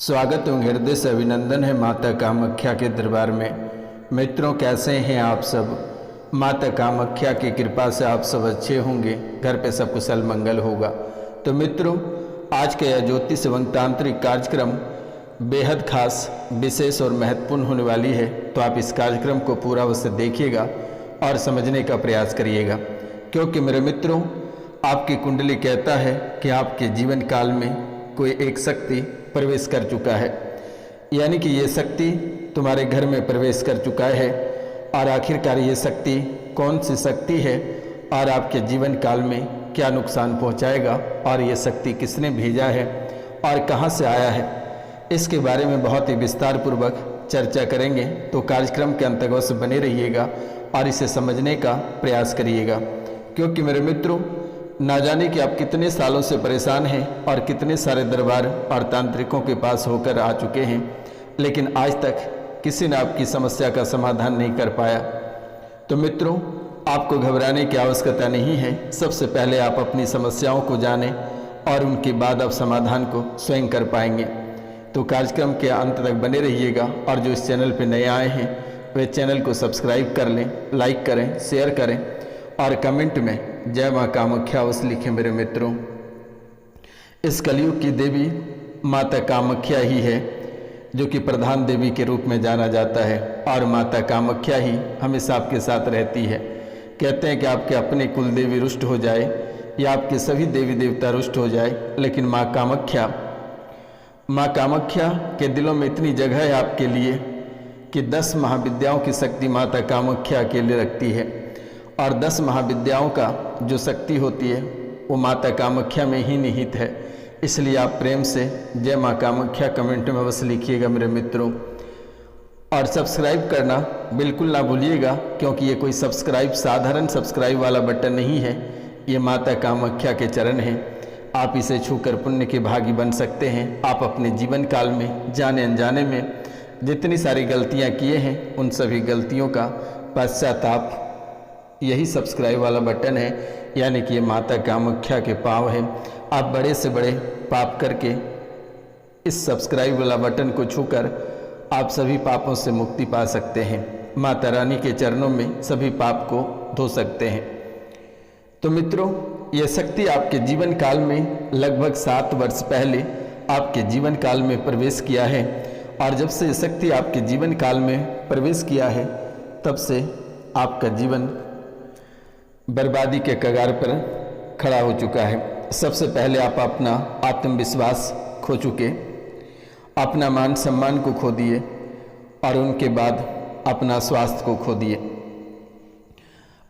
स्वागत एवं हृदय से अभिनंदन है माता कामाख्या के दरबार में। मित्रों, कैसे हैं आप सब। माता कामाख्या की कृपा से आप सब अच्छे होंगे, घर पे सब कुशल मंगल होगा। तो मित्रों, आज का यह ज्योतिष एवं तांत्रिक कार्यक्रम बेहद खास, विशेष और महत्वपूर्ण होने वाली है। तो आप इस कार्यक्रम को पूरा अवश्य देखिएगा और समझने का प्रयास करिएगा, क्योंकि मेरे मित्रों, आपकी कुंडली कहता है कि आपके जीवन काल में कोई एक शक्ति प्रवेश कर चुका है, यानी कि ये शक्ति तुम्हारे घर में प्रवेश कर चुका है। और आखिरकार ये शक्ति कौन सी शक्ति है और आपके जीवन काल में क्या नुकसान पहुंचाएगा, और ये शक्ति किसने भेजा है और कहां से आया है, इसके बारे में बहुत ही विस्तार पूर्वक चर्चा करेंगे। तो कार्यक्रम के अंत तक बने रहिएगा और इसे समझने का प्रयास करिएगा, क्योंकि मेरे मित्रों, ना जाने कि आप कितने सालों से परेशान हैं और कितने सारे दरबार और तांत्रिकों के पास होकर आ चुके हैं, लेकिन आज तक किसी ने आपकी समस्या का समाधान नहीं कर पाया। तो मित्रों, आपको घबराने की आवश्यकता नहीं है। सबसे पहले आप अपनी समस्याओं को जानें और उनके बाद आप समाधान को स्वयं कर पाएंगे। तो कार्यक्रम के अंत तक बने रहिएगा, और जो इस चैनल पर नए आए हैं वे चैनल को सब्सक्राइब कर लें, लाइक करें, शेयर करें और कमेंट में जय माँ कामाख्या अवश्य लिखें। मेरे मित्रों, इस कलयुग की देवी माता कामाख्या ही है, जो कि प्रधान देवी के रूप में जाना जाता है, और माता कामाख्या ही हमेशा आपके साथ रहती है। कहते हैं कि आपके अपने कुल देवी रुष्ट हो जाए या आपके सभी देवी देवता रुष्ट हो जाए, लेकिन माँ कामाख्या के दिलों में इतनी जगह है आपके लिए कि 10 महाविद्याओं की शक्ति माता कामाख्या के लिए रखती है। और 10 महाविद्याओं का जो शक्ति होती है वो माता कामाख्या में ही निहित है। इसलिए आप प्रेम से जय माँ कामाख्या कमेंट में अवश्य लिखिएगा मेरे मित्रों, और सब्सक्राइब करना बिल्कुल ना भूलिएगा, क्योंकि ये कोई साधारण सब्सक्राइब वाला बटन नहीं है। ये माता कामाख्या के चरण हैं। आप इसे छूकर पुण्य के भागी बन सकते हैं। आप अपने जीवन काल में जाने अनजाने में जितनी सारी गलतियाँ किए हैं, उन सभी गलतियों का पश्चाताप यही सब्सक्राइब वाला बटन है, यानी कि ये माता कामाख्या के पाँव है। आप बड़े से बड़े पाप करके इस सब्सक्राइब वाला बटन को छूकर आप सभी पापों से मुक्ति पा सकते हैं। माता रानी के चरणों में सभी पाप को धो सकते हैं। तो मित्रों, ये शक्ति आपके जीवन काल में लगभग 7 वर्ष पहले आपके जीवन काल में प्रवेश किया है, और जब से ये शक्ति आपके जीवन काल में प्रवेश किया है, तब से आपका जीवन बर्बादी के कगार पर खड़ा हो चुका है। सबसे पहले आप अपना आत्मविश्वास खो चुके, अपना मान सम्मान को खो दिए, और उनके बाद अपना स्वास्थ्य को खो दिए।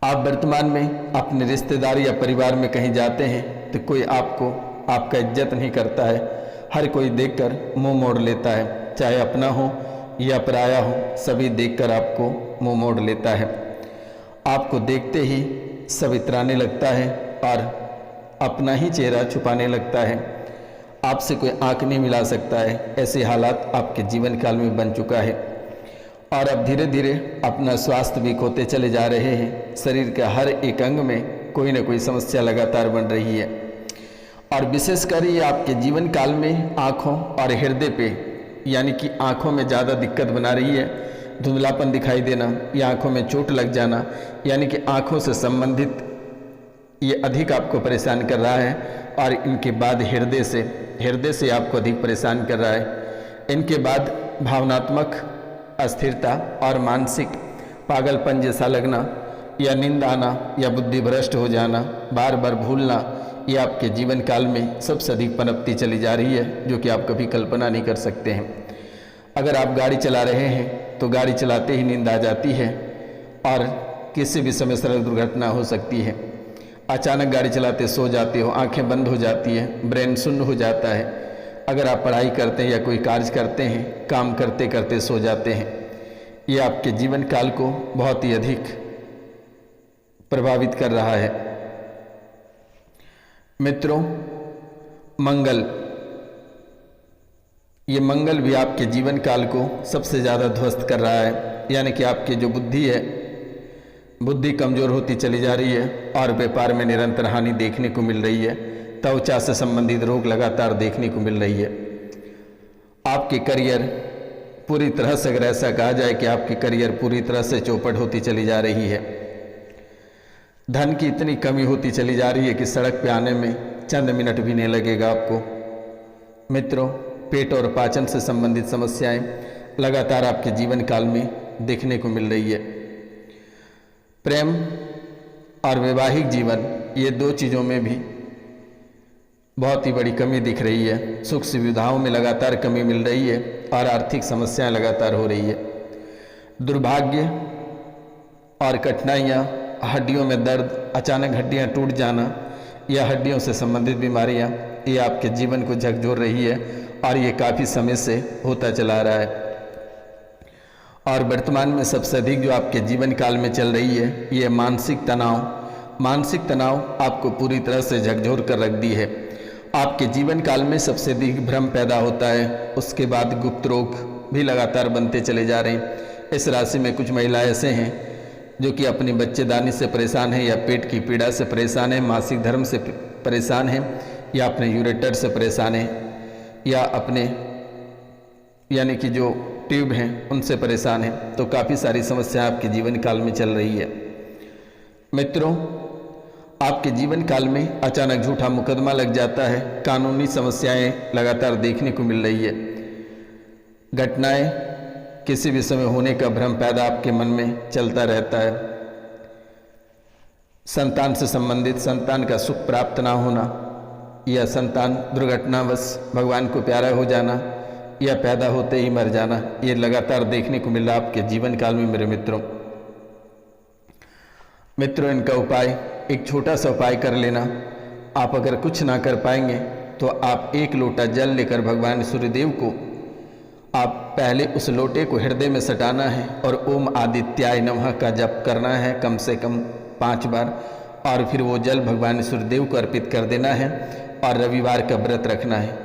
आप वर्तमान में अपने रिश्तेदार या परिवार में कहीं जाते हैं तो कोई आपका इज्जत नहीं करता है। हर कोई देखकर मुंह मोड़ लेता है, चाहे अपना हो या पराया हो, सभी देखकर आपको मुंह मोड़ लेता है। आपको देखते ही सब इतराने लगता है और अपना ही चेहरा छुपाने लगता है। आपसे कोई आंख नहीं मिला सकता है। ऐसे हालात आपके जीवन काल में बन चुका है, और अब धीरे धीरे अपना स्वास्थ्य भी खोते चले जा रहे हैं। शरीर के हर एक अंग में कोई ना कोई समस्या लगातार बन रही है, और विशेषकर ये आपके जीवन काल में आँखों और हृदय पे, यानी कि आँखों में ज़्यादा दिक्कत बना रही है। धुंधलापन दिखाई देना या आँखों में चोट लग जाना, यानी कि आँखों से संबंधित ये अधिक आपको परेशान कर रहा है। और इनके बाद हृदय से आपको अधिक परेशान कर रहा है। इनके बाद भावनात्मक अस्थिरता और मानसिक पागलपन जैसा लगना, या नींद आना, या बुद्धि भ्रष्ट हो जाना, बार बार भूलना, ये आपके जीवन काल में सबसे अधिक पनपती चली जा रही है, जो कि आप कभी कल्पना नहीं कर सकते हैं। अगर आप गाड़ी चला रहे हैं तो गाड़ी चलाते ही नींद आ जाती है, और किसी भी समय सड़क दुर्घटना हो सकती है। अचानक गाड़ी चलाते सो जाते हो, आंखें बंद हो जाती है, ब्रेन शून्य हो जाता है। अगर आप पढ़ाई करते हैं या कोई कार्य करते हैं, काम करते करते सो जाते हैं। ये आपके जीवन काल को बहुत ही अधिक प्रभावित कर रहा है। मित्रों, ये मंगल भी आपके जीवन काल को सबसे ज़्यादा ध्वस्त कर रहा है, यानी कि आपकी जो बुद्धि है, बुद्धि कमज़ोर होती चली जा रही है, और व्यापार में निरंतर हानि देखने को मिल रही है। त्वचा से संबंधित रोग लगातार देखने को मिल रही है। आपके करियर पूरी तरह से, अगर ऐसा कहा जाए कि आपकी करियर पूरी तरह से चौपट होती चली जा रही है, धन की इतनी कमी होती चली जा रही है कि सड़क पे आने में चंद मिनट भी नहीं लगेगा आपको। मित्रों, पेट और पाचन से संबंधित समस्याएं लगातार आपके जीवन काल में देखने को मिल रही है। प्रेम और वैवाहिक जीवन, ये दो चीज़ों में भी बहुत ही बड़ी कमी दिख रही है। सुख सुविधाओं में लगातार कमी मिल रही है और आर्थिक समस्याएं लगातार हो रही है। दुर्भाग्य और कठिनाइयाँ, हड्डियों में दर्द, अचानक हड्डियाँ टूट जाना या हड्डियों से संबंधित बीमारियाँ, ये आपके जीवन को झकझोर रही है और ये काफ़ी समय से होता चला रहा है। और वर्तमान में सबसे अधिक जो आपके जीवन काल में चल रही है, ये मानसिक तनाव। मानसिक तनाव आपको पूरी तरह से झकझोर कर रख दी है। आपके जीवन काल में सबसे अधिक भ्रम पैदा होता है, उसके बाद गुप्त रोग भी लगातार बनते चले जा रहे हैं। इस राशि में कुछ महिलाएं ऐसे हैं जो कि अपनी बच्चेदानी से परेशान है, या पेट की पीड़ा से परेशान है, मासिक धर्म से परेशान है, या अपने यूरेटर से परेशान है, या अपने यानी कि जो ट्यूब हैं उनसे परेशान है। तो काफ़ी सारी समस्याएं आपके जीवन काल में चल रही है। मित्रों, आपके जीवन काल में अचानक झूठा मुकदमा लग जाता है, कानूनी समस्याएं लगातार देखने को मिल रही है। घटनाएं किसी भी समय होने का भ्रम पैदा आपके मन में चलता रहता है। संतान से संबंधित, संतान का सुख प्राप्त ना होना, या संतान दुर्घटनावश भगवान को प्यारा हो जाना, या पैदा होते ही मर जाना, ये लगातार देखने को मिल रहा आपके जीवन काल में मेरे मित्रों। इनका उपाय, एक छोटा सा उपाय कर लेना। आप अगर कुछ ना कर पाएंगे तो आप 1 लोटा जल लेकर भगवान सूर्यदेव को आप पहले उस लोटे को हृदय में सटाना है और ओम आदित्याय नमः का जप करना है कम से कम 5 बार, और फिर वो जल भगवान सूर्यदेव को अर्पित कर देना है। और रविवार का व्रत रखना है।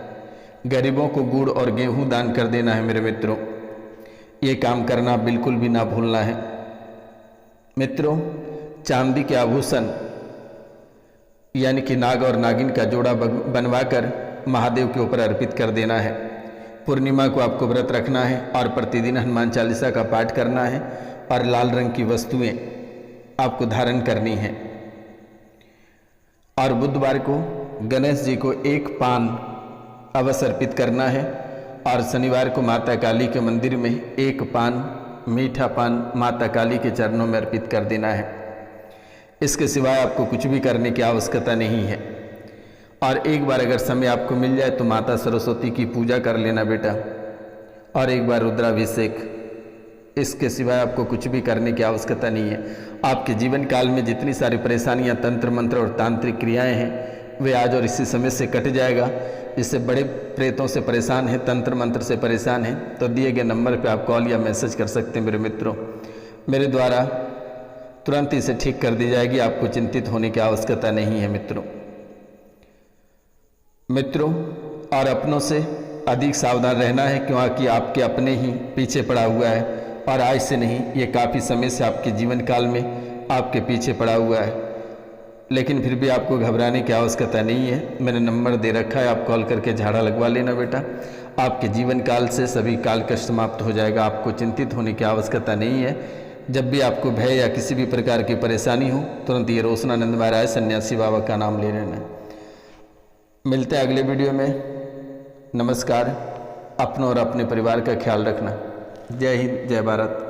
गरीबों को गुड़ और गेहूं दान कर देना है मेरे मित्रों। ये काम करना बिल्कुल भी ना भूलना है। मित्रों, चांदी के आभूषण यानी कि नाग और नागिन का जोड़ा बनवाकर महादेव के ऊपर अर्पित कर देना है। पूर्णिमा को आपको व्रत रखना है और प्रतिदिन हनुमान चालीसा का पाठ करना है, और लाल रंग की वस्तुएं आपको धारण करनी है। और बुधवार को गणेश जी को 1 पान अवश्य अर्पित करना है, और शनिवार को माता काली के मंदिर में 1 पान, मीठा पान माता काली के चरणों में अर्पित कर देना है। इसके सिवाय आपको कुछ भी करने की आवश्यकता नहीं है। और एक बार अगर समय आपको मिल जाए तो माता सरस्वती की पूजा कर लेना बेटा, और एक बार रुद्राभिषेक। इसके सिवाय आपको कुछ भी करने की आवश्यकता नहीं है। आपके जीवन काल में जितनी सारी परेशानियां, तंत्र मंत्र और तांत्रिक क्रियाएं हैं, वे आज और इसी समय से कट जाएगा। जिससे बड़े प्रेतों से परेशान हैं, तंत्र मंत्र से परेशान हैं, तो दिए गए नंबर पर आप कॉल या मैसेज कर सकते हैं मेरे मित्रों। मेरे द्वारा तुरंत इसे ठीक कर दी जाएगी, आपको चिंतित होने की आवश्यकता नहीं है मित्रों। और अपनों से अधिक सावधान रहना है, क्योंकि आपके अपने ही पीछे पड़ा हुआ है, और आज से नहीं, ये काफ़ी समय से आपके जीवन काल में आपके पीछे पड़ा हुआ है। लेकिन फिर भी आपको घबराने की आवश्यकता नहीं है। मैंने नंबर दे रखा है, आप कॉल करके झाड़ा लगवा लेना बेटा। आपके जीवन काल से सभी काल कष्ट समाप्त हो जाएगा, आपको चिंतित होने की आवश्यकता नहीं है। जब भी आपको भय या किसी भी प्रकार की परेशानी हो, तुरंत ये रोशनानंद महाराज सन्यासी बाबा का नाम ले लेना। मिलते हैं अगले वीडियो में। नमस्कार। अपनों और अपने परिवार का ख्याल रखना। जय हिंद, जय भारत।